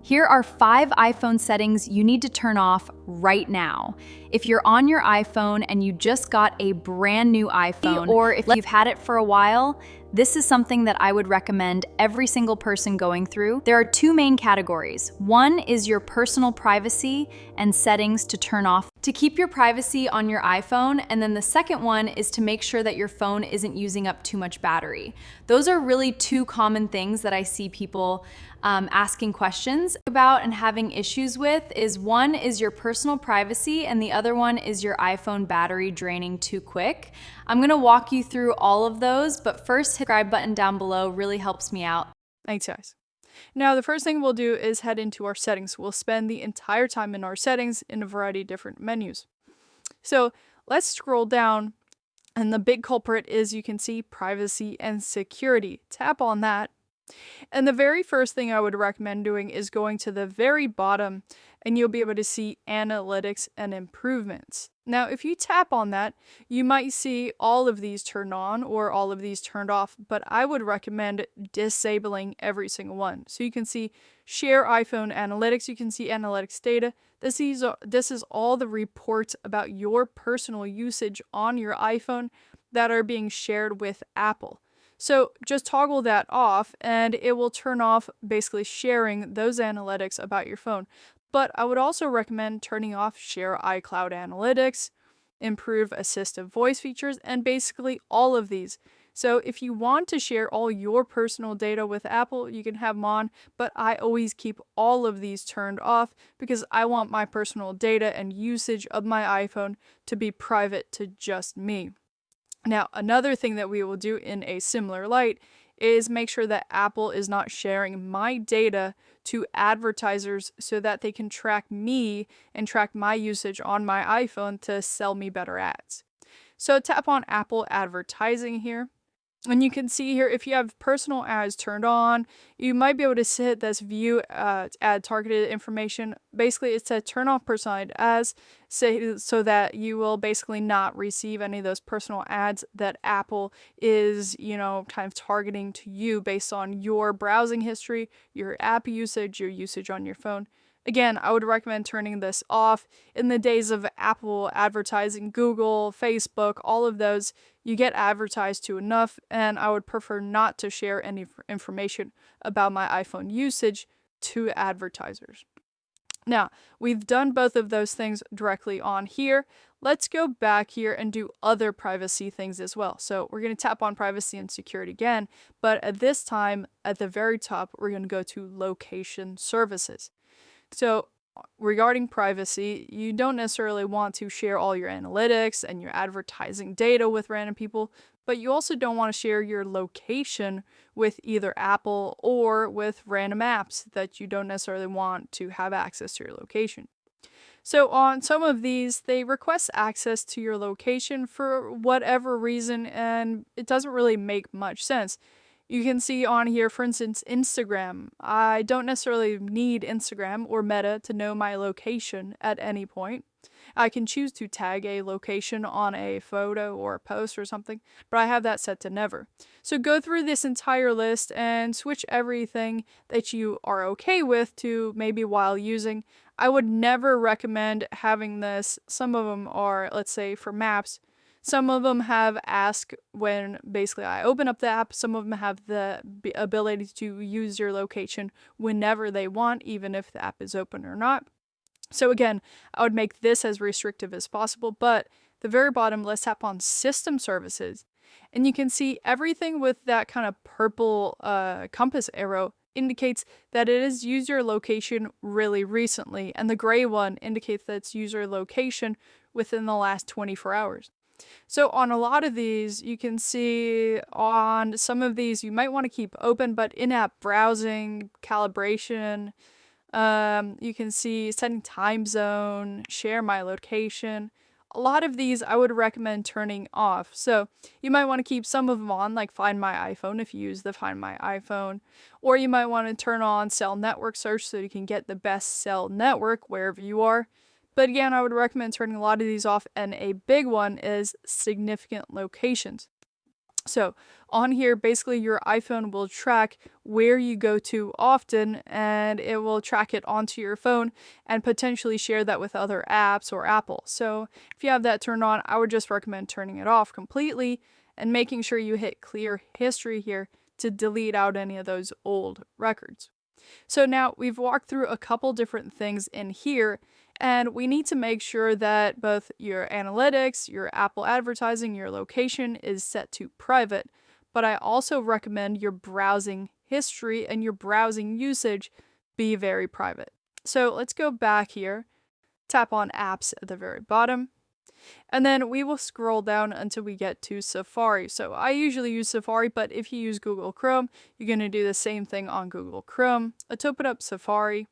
Here are 5 iPhone settings you need to turn off right now. If you're on your iPhone and you just got a brand new iPhone, or if you've had it for a while, this is something that I would recommend every single person going through. There are 2 main categories. One is your personal privacy and settings to turn off to keep your privacy on your iPhone, and then the second one is to make sure that your phone isn't using up too much battery. Those are really 2 common things that I see people asking questions about and having issues with. One is your personal privacy and the other one is your iPhone battery draining too quick. I'm gonna walk you through all of those, but first hit the subscribe button down below, really helps me out. Thanks, guys. Now, the first thing we'll do is head into our settings. We'll spend the entire time in our settings in a variety of different menus. So let's scroll down, and the big culprit is, you can see, privacy and security. Tap on that. And the very first thing I would recommend doing is going to the very bottom, and you'll be able to see analytics and improvements. Now, if you tap on that, you might see all of these turned on or all of these turned off, but I would recommend disabling every single one. So you can see share iPhone analytics, you can see analytics data. This is all the reports about your personal usage on your iPhone that are being shared with Apple. So just toggle that off and it will turn off basically sharing those analytics about your phone. But I would also recommend turning off share iCloud analytics, improve assistive voice features, and basically all of these. So if you want to share all your personal data with Apple, you can have them on, but I always keep all of these turned off because I want my personal data and usage of my iPhone to be private to just me. Now, another thing that we will do in a similar light is make sure that Apple is not sharing my data to advertisers so that they can track me and track my usage on my iPhone to sell me better ads. So tap on Apple advertising here. And you can see here, if you have personal ads turned on, you might be able to hit this view ad targeted information. Basically, it said turn off personalized ads so that you will basically not receive any of those personal ads that Apple is, kind of targeting to you based on your browsing history, your app usage, your usage on your phone. Again, I would recommend turning this off. In the days of Apple advertising, Google, Facebook, all of those, you get advertised to enough, and I would prefer not to share any information about my iPhone usage to advertisers. Now, we've done both of those things directly on here. Let's go back here and do other privacy things as well. So we're going to tap on privacy and security again, but at this time, at the very top, we're going to go to location services. So regarding privacy, you don't necessarily want to share all your analytics and your advertising data with random people, but you also don't want to share your location with either Apple or with random apps that you don't necessarily want to have access to your location. So on some of these, they request access to your location for whatever reason, and it doesn't really make much sense. You can see on here, for instance, Instagram. I don't necessarily need Instagram or Meta to know my location at any point. I can choose to tag a location on a photo or a post or something, but I have that set to never. So go through this entire list and switch everything that you are okay with to maybe while using. I would never recommend having this. Some of them are, let's say, for maps. Some of them have ask when basically I open up the app. Some of them have the ability to use your location whenever they want, even if the app is open or not. So again, I would make this as restrictive as possible, but the very bottom, let's tap on system services. And you can see everything with that kind of purple compass arrow indicates that it is user location really recently, and the gray one indicates that it's user location within the last 24 hours. So on a lot of these, you can see on some of these you might want to keep open, but in-app browsing, calibration, you can see setting time zone, share my location. A lot of these I would recommend turning off. So you might want to keep some of them on, like Find My iPhone if you use the Find My iPhone. Or you might want to turn on cell network search so you can get the best cell network wherever you are. But again, I would recommend turning a lot of these off, and a big one is significant locations. So on here, basically your iPhone will track where you go to often, and it will track it onto your phone and potentially share that with other apps or Apple. So if you have that turned on, I would just recommend turning it off completely and making sure you hit clear history here to delete out any of those old records. So now we've walked through a couple different things in here, and we need to make sure that both your analytics, your Apple advertising, your location is set to private. But I also recommend your browsing history and your browsing usage be very private. So let's go back here, tap on apps at the very bottom, and then we will scroll down until we get to Safari. So I usually use Safari, but if you use Google Chrome, you're going to do the same thing on Google Chrome. Let's open up Safari.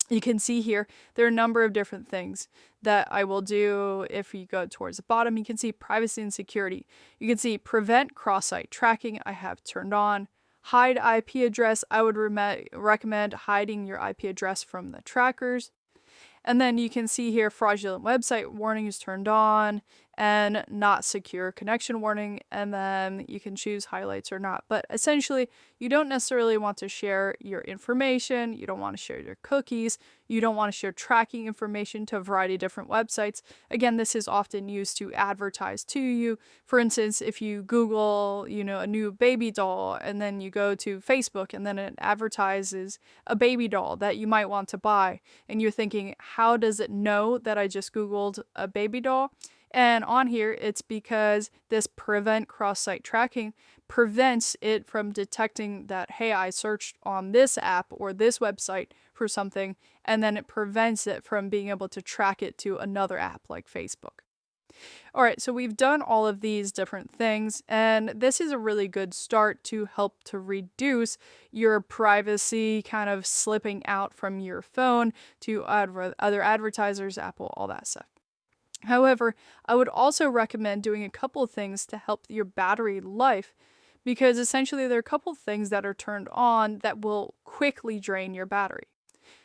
You can see here, there are a number of different things that I will do. If you go towards the bottom, you can see privacy and security. You can see prevent cross-site tracking, I have turned on. Hide IP address, I would recommend hiding your IP address from the trackers. And then you can see here fraudulent website warning is turned on and not secure connection warning. And then you can choose highlights or not. But essentially, you don't necessarily want to share your information. You don't want to share your cookies. You don't want to share tracking information to a variety of different websites. Again, this is often used to advertise to you. For instance, if you Google, a new baby doll, and then you go to Facebook and then it advertises a baby doll that you might want to buy, and you're thinking, how does it know that I just Googled a baby doll? And on here, it's because this prevent cross-site tracking prevents it from detecting that, hey, I searched on this app or this website for something, and then it prevents it from being able to track it to another app like Facebook. All right, so we've done all of these different things, and this is a really good start to help to reduce your privacy kind of slipping out from your phone to other advertisers, Apple, all that stuff. However, I would also recommend doing a couple of things to help your battery life, because essentially there are a couple of things that are turned on that will quickly drain your battery.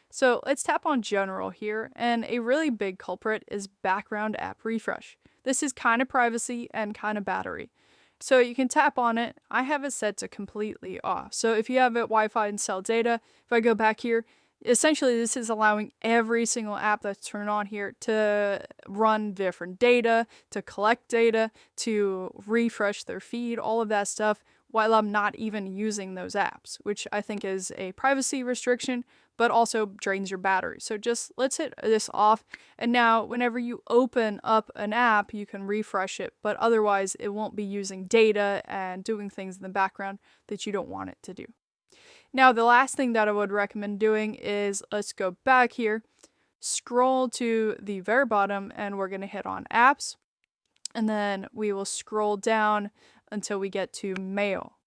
So let's tap on General here, and a really big culprit is background app refresh. This is kind of privacy and kind of battery. So you can tap on it. I have it set to completely off. So if you have it Wi-Fi and cell data, if I go back here, essentially this is allowing every single app that's turned on here to run different data, to collect data, to refresh their feed, all of that stuff, while I'm not even using those apps, which I think is a privacy restriction, but also drains your battery. So just let's hit this off. And now whenever you open up an app, you can refresh it, but otherwise it won't be using data and doing things in the background that you don't want it to do. Now, the last thing that I would recommend doing is, let's go back here, scroll to the very bottom, and we're going to hit on apps. And then we will scroll down until we get to mail.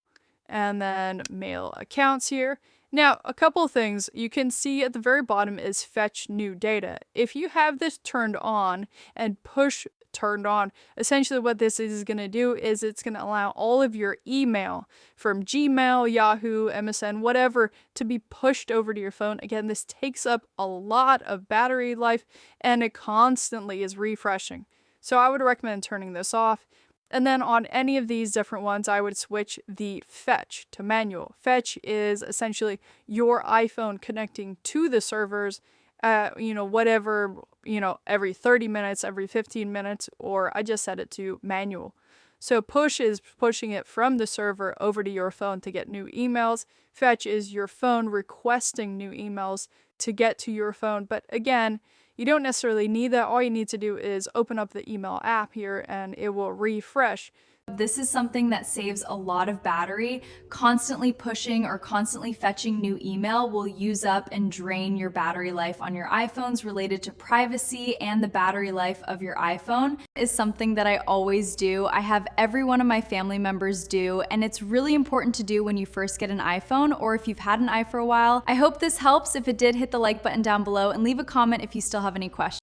And then mail accounts here. Now, a couple of things you can see at the very bottom is fetch new data. If you have this turned on and push turned on, essentially what this is going to do is it's going to allow all of your email from Gmail, Yahoo, MSN, whatever, to be pushed over to your phone. Again, this takes up a lot of battery life and it constantly is refreshing. So I would recommend turning this off. And then on any of these different ones, I would switch the fetch to manual. Fetch is essentially your iPhone connecting to the servers, whatever, every 30 minutes, every 15 minutes, or I just set it to manual. So push is pushing it from the server over to your phone to get new emails. Fetch is your phone requesting new emails to get to your phone. But again, you don't necessarily need that. All you need to do is open up the email app here and it will refresh. This is something that saves a lot of battery. Constantly pushing or constantly fetching new email will use up and drain your battery life on your iPhones related to privacy, and the battery life of your iPhone is something that I always do. I have every one of my family members do, and it's really important to do when you first get an iPhone or if you've had an iPhone for a while. I hope this helps. If it did, hit the like button down below and leave a comment if you still have any questions.